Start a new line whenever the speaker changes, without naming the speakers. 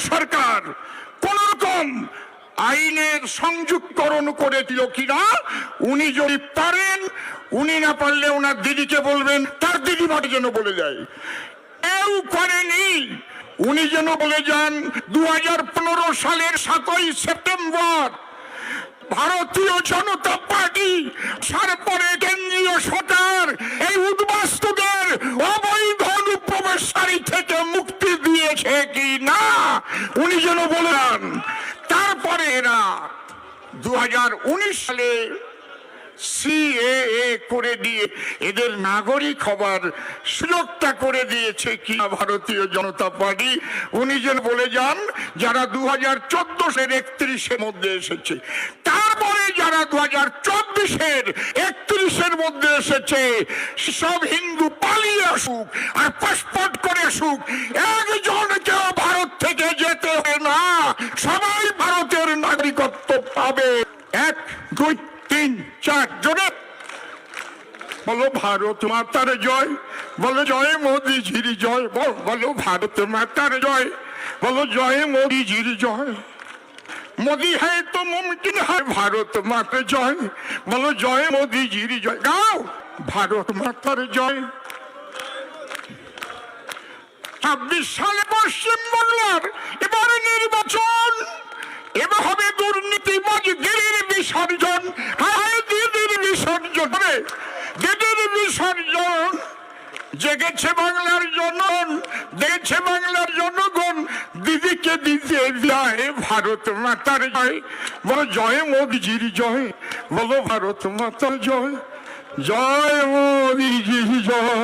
সরকার কোন রকম আইনের সংযুক্তকরণ করে দিল কিনা, উনি যদি পারেন, উনি না পারলে ওনার দিদিকে বলবেন, তার দিদি মাটি যেন বলে যায়। কেউ করেনি, উনি যেন বলে যান 2015 সালের 7ই সেপ্টেম্বর ভারতীয় জনতা পার্টি তারপরে কেন্দ্রীয় সরকার এই উদ্বাস্তুদের অবৈধ অনুপ্রবেশকারী থেকে মুক্তি দিয়েছে কি না, উনি যেন বলেন। তারপরে এরা 2019 সালে সিএএ করে দিয়ে এদের নাগরিক হবার সুযোগটা করে দিয়েছে কি ভারতীয় জনতা পার্টি, উনি যেন বলে যান। যারা 2014 31-এর মধ্যে এসেছে, তারপরে যারা 2024 31-এর মধ্যে এসেছে, সব হিন্দু পালিয়ে আসুক আর পাসপোর্ট করে আসুক, একজনকেও ভারত থেকে যেতে হবে না, সবাই ভারতের নাগরিকত্ব পাবে। 1 2 3 4 জনে বলো ভারত মাতার জয়, বলো জয় মোদীজির জয়, বলো ভারত মাতার জয়, বলো জয় মোদীজির জয়। মোদী হ্যায় তো মুমকিন হয়, ভারত মাতা জয়, বলো জয় মোদীজির জয়। গাও ভারত মাতার জয়। 26 সালে পশ্চিম বাংলার এবারে নির্বাচন, এবার হবে দুর্নীতিবাজ দিদির বিসর্জন। দিদির বিসর্জন, দিদির বিসর্জন। জেগেছে বাংলার জনগণ, দেখেছে বাংলার জনগণ, দিদিকে দিতে যায় ভারত মাতার জয়, বলো জয় মোদীজির জয়, বলো ভারত মাতার জয়, জয় মোদীজির জয়।